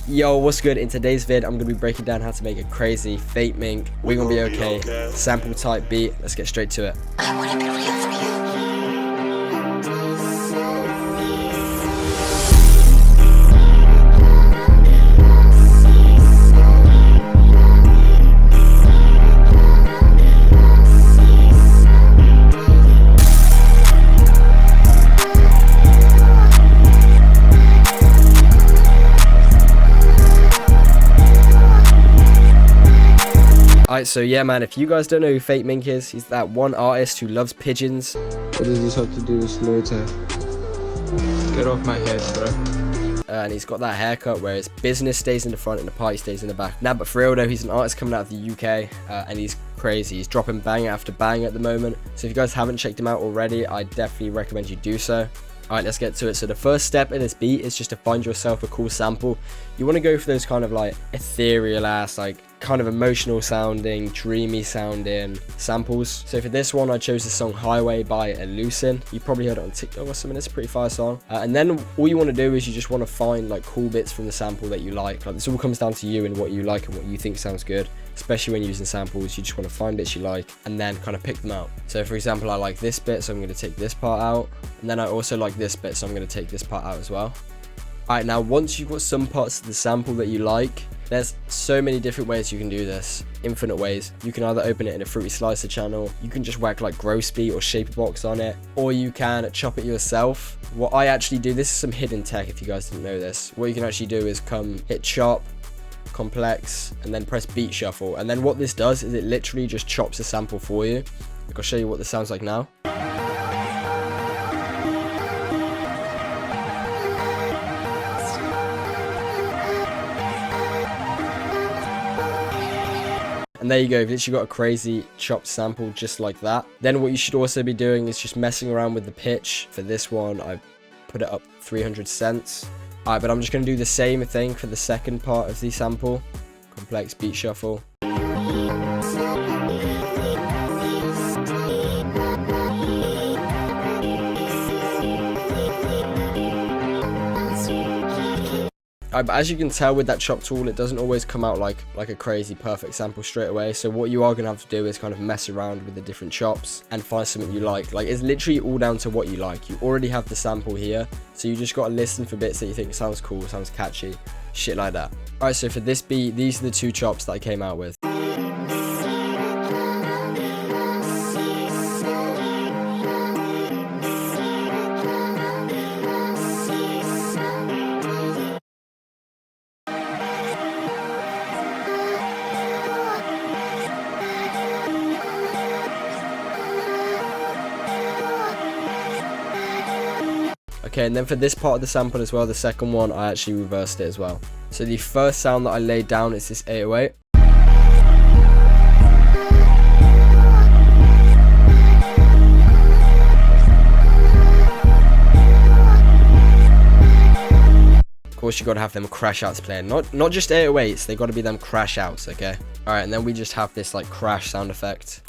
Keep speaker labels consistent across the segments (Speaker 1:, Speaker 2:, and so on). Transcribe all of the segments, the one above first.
Speaker 1: Yo, what's good? In today's vid, I'm going to be breaking down how to make a crazy FAKEMINK, we're gonna be okay sample type beat. Let's get straight to it.
Speaker 2: I wanna be real for you.
Speaker 1: Alright, so yeah man, if you guys don't know who FAKEMINK is, he's that one artist who loves pigeons.
Speaker 3: What does this have to do with slow time? Get off my head, bro.
Speaker 1: And he's got that haircut where his business stays in the front and the party stays in the back. Nah, but for real though, he's an artist coming out of the UK, and he's crazy. He's dropping bang after bang at the moment. So if you guys haven't checked him out already, I definitely recommend you do so. Alright, let's get to it. So the first step in this beat is just to find yourself a cool sample. You want to go for those kind of like ethereal ass, like kind of emotional sounding, dreamy sounding samples. So for this one, I chose the song Highway by Elucin. You probably heard it on TikTok or something. It's a pretty fire song. And then all you want to do is you just want to find like cool bits from the sample that you like. Like this all comes down to you and what you like and what you think sounds good. Especially when using samples, you just want to find bits you like and then kind of pick them out. So for example, I like this bit, so I'm going to take this part out. And then I also like this bit, so I'm going to take this part out as well. Alright, now once you've got some parts of the sample that you like, there's so many different ways you can do this. Infinite ways. You can either open it in a Fruity Slicer channel, you can just whack like Gross Beat or Shaperbox on it, or you can chop it yourself. What I actually do, this is some hidden tech if you guys didn't know this. What you can actually do is hit chop, complex, and then press beat shuffle. And then what this does is it literally just chops a sample for you. Like I'll show you what this sounds like now. And there you go, you've literally got a crazy chopped sample just like that. Then what you should also be doing is just messing around with the pitch. For this one, I put it up 300 cents. Alright, but I'm just going to do the same thing for the second part of the sample. Complex beat shuffle. But as you can tell with that chop tool, it doesn't always come out like a crazy perfect sample straight away. So what you are going to have to do is kind of mess around with the different chops and find something you like. Like it's literally all down to what you like. You already have the sample here, so you just got to listen for bits that you think sounds cool, sounds catchy, shit like that. Alright, so for this beat, these are the two chops that I came out with. Okay, and then for this part of the sample as well, the second one, I actually reversed it as well. So the first sound that I laid down is this 808. Of course, you got to have them crash outs playing. Not just 808s, they got to be them crash outs, okay? Alright, and then we just have this like crash sound effect.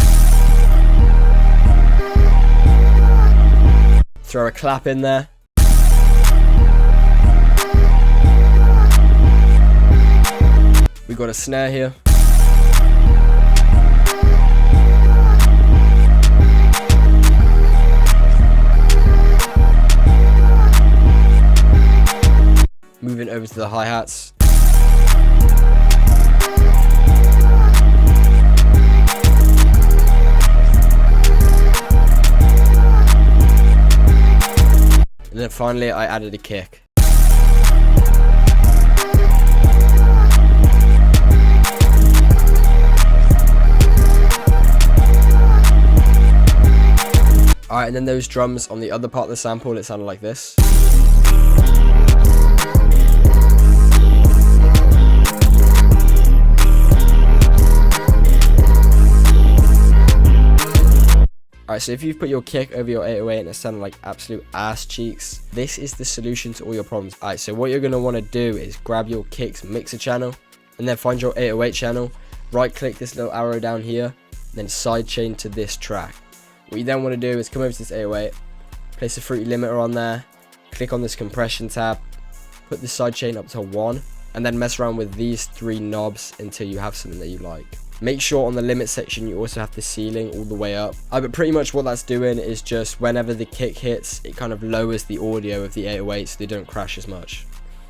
Speaker 1: Throw a clap in there. We got a snare here. Moving over to the hi-hats. And then finally I added a kick. Alright, and then those drums on the other part of the sample, it sounded like this. Alright, so if you've put your kick over your 808 and it sounded like absolute ass cheeks, this is the solution to all your problems. Alright, so what you're going to want to do is grab your kicks mixer channel, and then find your 808 channel, right click this little arrow down here, and then sidechain to this track. What you then want to do is come over to this 808, place a fruity limiter on there, click on this compression tab, put the sidechain up to 1, and then mess around with these 3 knobs until you have something that you like. Make sure on the limit section you also have the ceiling all the way up. But pretty much what that's doing is just whenever the kick hits, it kind of lowers the audio of the 808 so they don't crash as much.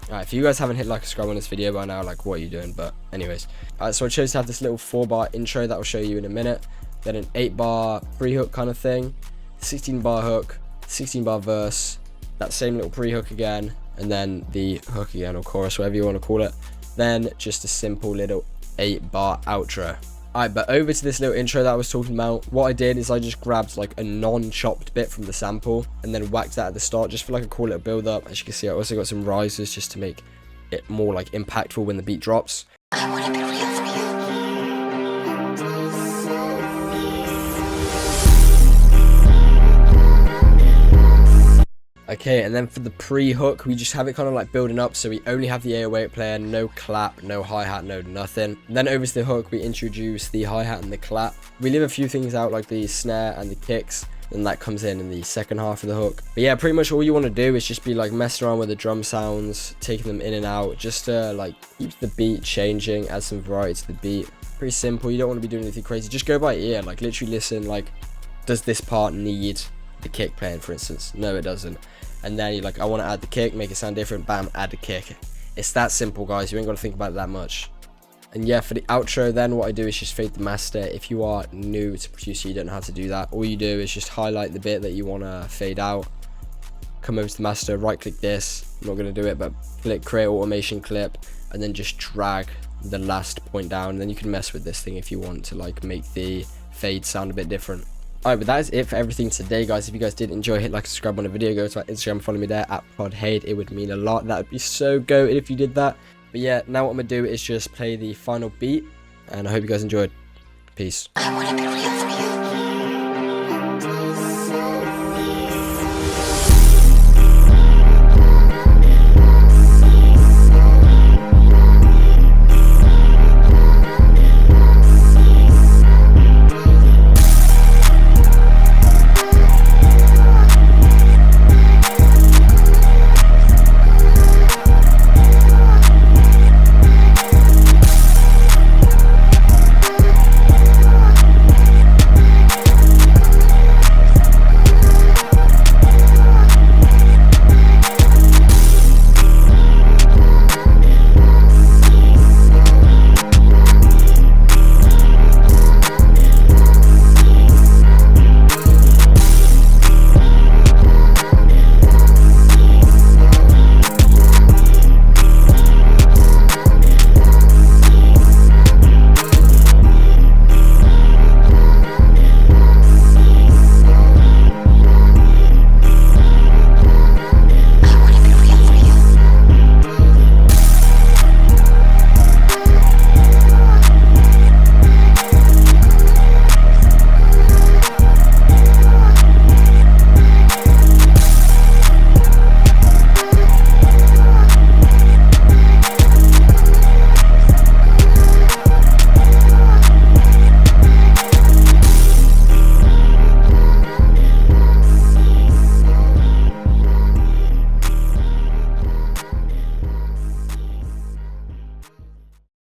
Speaker 1: Alright, if you guys haven't hit like and subscribe on this video by now, like, what are you doing? But anyways, so I chose to have this little 4-bar intro that I'll show you in a minute, then an 8-bar pre-hook kind of thing, 16-bar hook, 16-bar verse, that same little pre-hook again, and then the hook again, or chorus, whatever you want to call it, then just a simple little 8-bar outro. Alright, but over to this little intro that I was talking about. What I did is I just grabbed like a non-chopped bit from the sample and then whacked that at the start just for like a cool little build up. As you can see, I also got some risers just to make it more like impactful when the beat drops. I wanna be real for you. Okay, and then for the pre-hook, we just have it kind of like building up, so we only have the 808 player, no clap, no hi-hat, no nothing. And then over to the hook, we introduce the hi-hat and the clap. We leave a few things out like the snare and the kicks, and that comes in the second half of the hook. But yeah, pretty much all you want to do is just be like messing around with the drum sounds, taking them in and out, just to like keep the beat changing, add some variety to the beat. Pretty simple, you don't want to be doing anything crazy, just go by ear, like literally listen, like, does this part need the kick playing, for instance? No, it doesn't. And then you're like, I want to add the kick, make it sound different, bam, add the kick. It's that simple, guys. You ain't got to think about it that much. And yeah, for the outro then, what I do is just fade the master. If you are new to producer, you don't know how to do that. All you do is just highlight the bit that you want to fade out, come over to the master, right click this, I'm not going to do it, but click create automation clip, and then just drag the last point down. And then you can mess with this thing if you want to like make the fade sound a bit different. Alright, but that is it for everything today, guys. If you guys did enjoy, hit like and subscribe on the video. Go to my Instagram, follow me there at prodhayd. It would mean a lot. That would be so goated if you did that. But yeah, now what I'm going to do is just play the final beat, and I hope you guys enjoyed. Peace. I wanna be real.